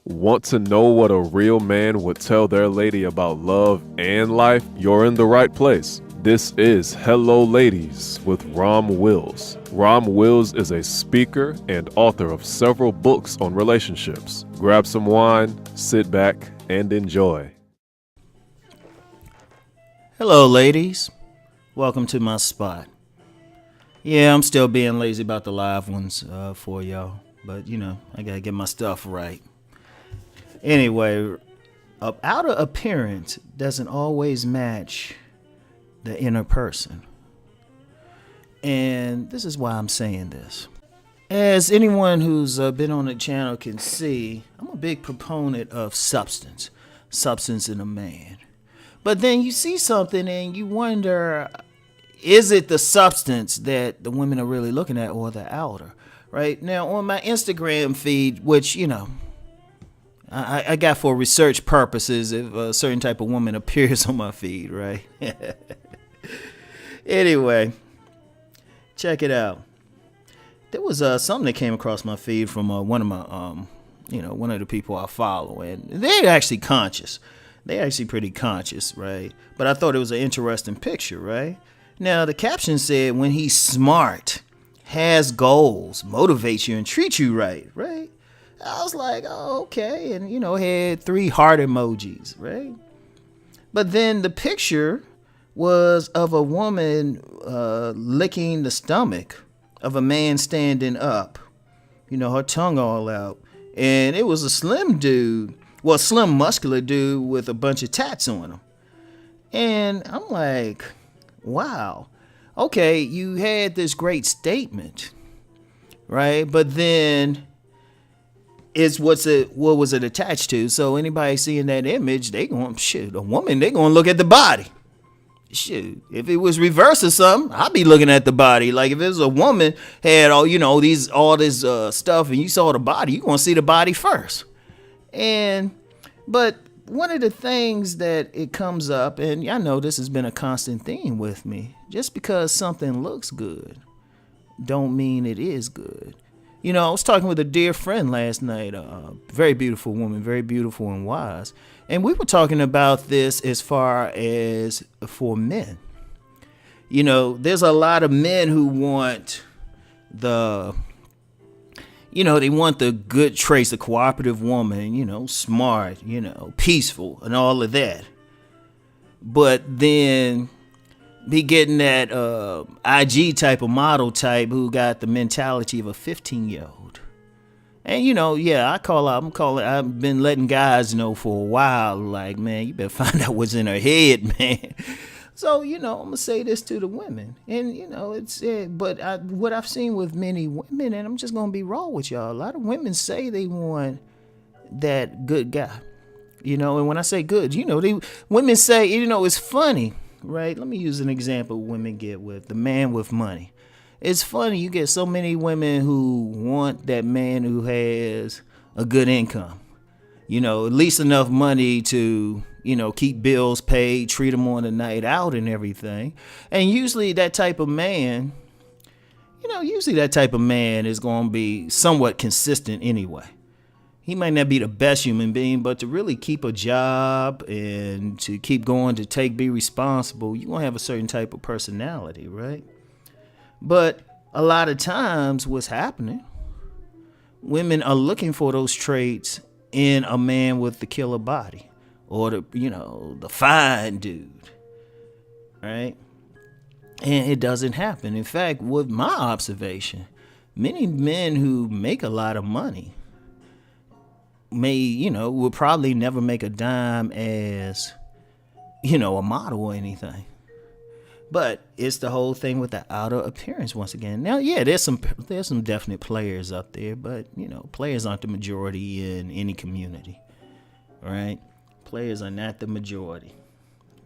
Want to know what a real man would tell their lady about love and life? You're in the right place. This is Hello Ladies with Rom Wills. Rom Wills is a speaker and author of several books on relationships. Grab some wine, sit back, and enjoy. Hello, ladies. Welcome to my spot. Yeah, I'm still being lazy about the live ones for y'all, but I gotta get my stuff right. Anyway, outer appearance doesn't always match the inner person. And this is why I'm saying this. As anyone who's been on the channel can see, I'm a big proponent of substance in a man. But then you see something and you wonder, is it the substance that the women are really looking at or the outer? Right? Now, on my Instagram feed, which, I got for research purposes if a certain type of woman appears on my feed, right? Anyway, check it out. There was something that came across my feed from one of my, one of the people I follow, and they're actually conscious. They're actually pretty conscious, right? But I thought it was an interesting picture, right? Now, the caption said, when he's smart, has goals, motivates you, and treats you right, right? I was like, oh, okay. And, had 3 heart emojis, right? But then the picture was of a woman licking the stomach of a man standing up, her tongue all out. And it was a slim dude, slim muscular dude with a bunch of tats on him. And I'm like, wow, okay, you had this great statement, right? But then what was it attached to? So anybody seeing that image, they going, a woman, they going to look at the body. Shoot, if it was reverse or something, I'd be looking at the body. Like if it was a woman had all this stuff and you saw the body, you going to see the body first. But one of the things that it comes up, and I know this has been a constant theme with me, just because something looks good don't mean it is good. I was talking with a dear friend last night, a very beautiful woman, very beautiful and wise. And we were talking about this as far as for men. There's a lot of men who want they want the good traits, the cooperative woman, smart, peaceful and all of that. But then be getting that IG type of model type who got the mentality of a 15-year-old. And, I've been letting guys know for a while, like, man, you better find out what's in her head, man. So, I'm going to say this to the women. And, what I've seen with many women, and I'm just going to be raw with y'all, a lot of women say they want that good guy. And when I say good, women say, it's funny. Right? Let me use an example women get with the man with money. It's funny, you get so many women who want that man who has a good income. At least enough money to, keep bills paid, treat them on a night out and everything. And usually that type of man is going to be somewhat consistent anyway. He might not be the best human being, but to really keep a job and to keep going, to be responsible, you're going to have a certain type of personality, right? But a lot of times what's happening, women are looking for those traits in a man with the killer body or the fine dude, right? And it doesn't happen. In fact, with my observation, many men who make a lot of money will probably never make a dime as, a model or anything. But it's the whole thing with the outer appearance once again. Now, yeah, there's some definite players up there, but, players aren't the majority in any community, right? Players are not the majority,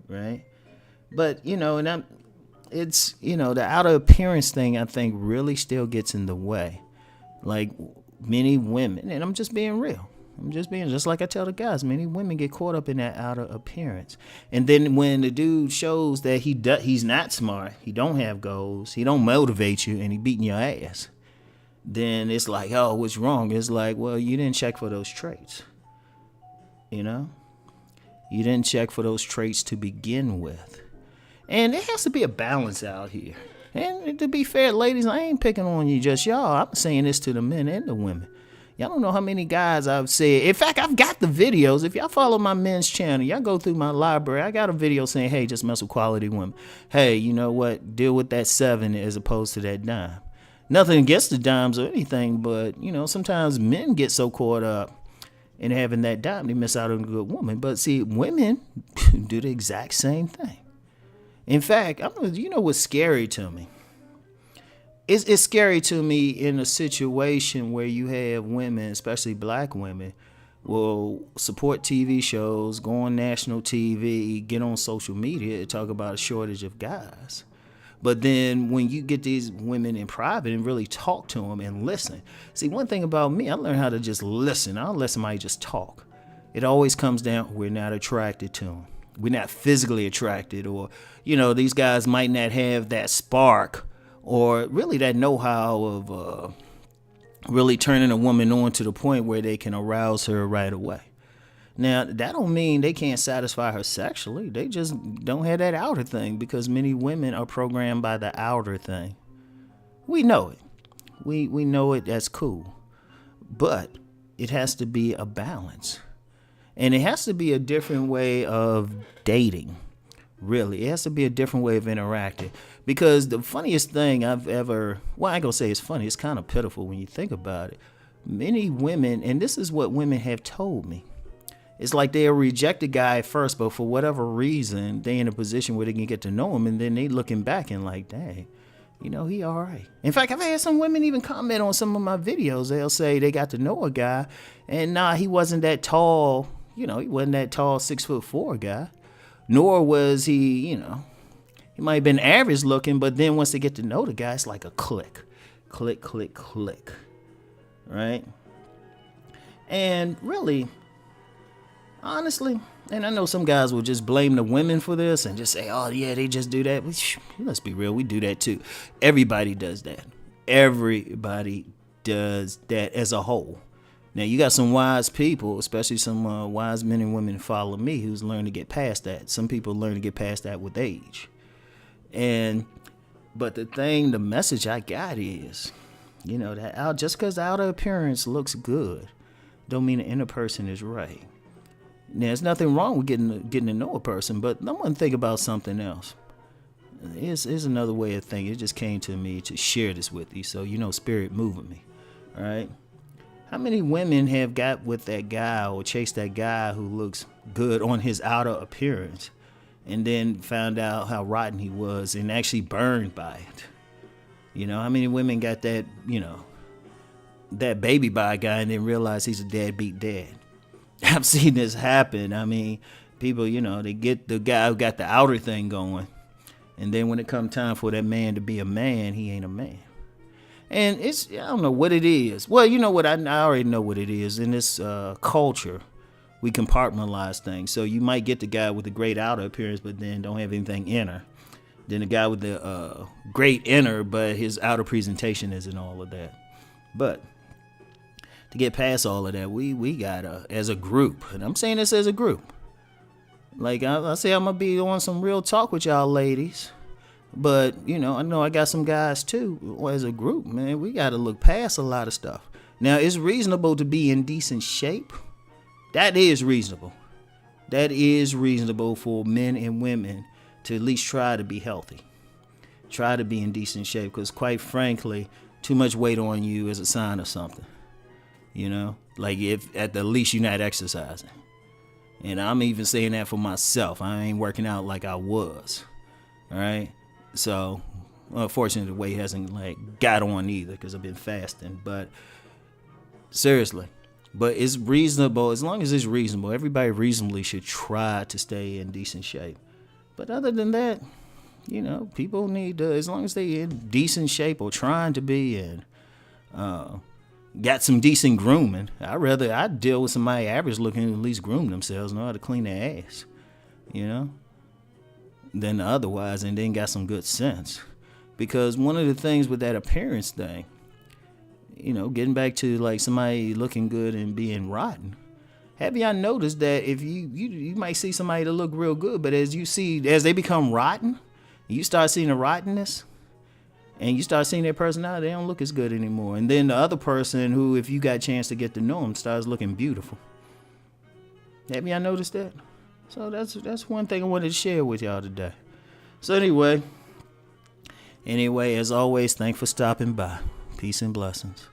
right? But, it's, the outer appearance thing, I think, really still gets in the way. Like many women, and I'm just being real. Just like I tell the guys, many women get caught up in that outer appearance. And then when the dude shows that he's not smart, he don't have goals, he don't motivate you, and he beating your ass, then it's like, oh, what's wrong? It's like, well, you didn't check for those traits. You know, you didn't check for those traits to begin with. And there has to be a balance out here. And to be fair, ladies, I ain't picking on you just y'all. I'm saying this to the men and the women. Y'all don't know how many guys I've said. In fact, I've got the videos. If y'all follow my men's channel, y'all go through my library. I got a video saying, hey, just mess with quality women. Hey, you know what? Deal with that 7 as opposed to that dime. Nothing against the dimes or anything, but, you know, sometimes men get so caught up in having that dime, they miss out on a good woman. But see, women do the exact same thing. In fact, you know what's scary to me? It's scary to me in a situation where you have women, especially black women, will support TV shows, go on national TV, get on social media and talk about a shortage of guys. But then when you get these women in private and really talk to them and listen. See, one thing about me, I learned how to just listen. I don't let somebody just talk. It always comes down, we're not attracted to them. We're not physically attracted, or, you know, these guys might not have that spark or really that know-how of really turning a woman on to the point where they can arouse her right away. Now, that don't mean they can't satisfy her sexually. They just don't have that outer thing, because many women are programmed by the outer thing. We know it. We know it. That's cool. But it has to be a balance. And it has to be a different way of dating, really. It has to be a different way of interacting. Because the funniest thing I've ever, well, I ain't gonna say it's funny, it's kind of pitiful when you think about it. Many women, and this is what women have told me, it's like they'll reject a guy at first, but for whatever reason, they in a position where they can get to know him, and then they looking back and like, dang, you know, he all right. In fact, I've had some women even comment on some of my videos. They'll say they got to know a guy, and he wasn't that tall. You know, he wasn't that tall 6'4" guy, nor was he, you know, he might have been average looking, but then once they get to know the guy, it's like a click, click, click, click, right? And really, honestly, and I know some guys will just blame the women for this and just say, oh, yeah, they just do that. Let's be real, we do that too. Everybody does that. Everybody does that as a whole. Now, you got some wise people, especially some wise men and women who follow me, who's learned to get past that. Some people learn to get past that with age. But the message I got is, you know, that just because the outer appearance looks good, don't mean the inner person is right. Now, there's nothing wrong with getting to know a person, but I want to think about something else. Here's another way of thinking. It just came to me to share this with you, so you know, spirit moving me, all right? How many women have got with that guy or chased that guy who looks good on his outer appearance and then found out how rotten he was and actually burned by it? You know, how many women got that, you know, that baby by a guy and then realize he's a deadbeat dad? I've seen this happen. I mean, people, you know, they get the guy who got the outer thing going, and then when it comes time for that man to be a man, he ain't a man. And I don't know what it is. Well, you know what? I already know what it is. In this culture, we compartmentalize things. So you might get the guy with the great outer appearance, but then don't have anything inner. Then the guy with the great inner, but his outer presentation isn't all of that. But to get past all of that, we got as a group, and I'm saying this as a group. Like I say, I'm gonna be on some real talk with y'all ladies. But, you know I got some guys too. As a group, man, we got to look past a lot of stuff. Now, it's reasonable to be in decent shape. That is reasonable. That is reasonable for men and women to at least try to be healthy. Try to be in decent shape, because quite frankly, too much weight on you is a sign of something. You know, like if at the least you're not exercising. And I'm even saying that for myself. I ain't working out like I was. All right. So, unfortunately, the weight hasn't got on either, because I've been fasting. But seriously, but it's reasonable. As long as it's reasonable, everybody reasonably should try to stay in decent shape. But other than that, you know, people need to, as long as they in decent shape or trying to be, and got some decent grooming. I'd deal with somebody average looking, at least groom themselves, know how to clean their ass, you know, than otherwise, and then got some good sense. Because one of the things with that appearance thing, you know, getting back to like somebody looking good and being rotten, have y'all noticed that if you might see somebody that look real good, but as they become rotten, you start seeing the rottenness, and you start seeing their personality, they don't look as good anymore. And then the other person who, if you got a chance to get to know them, starts looking beautiful. Have y'all noticed that? So that's one thing I wanted to share with y'all today. So anyway, as always, thanks for stopping by. Peace and blessings.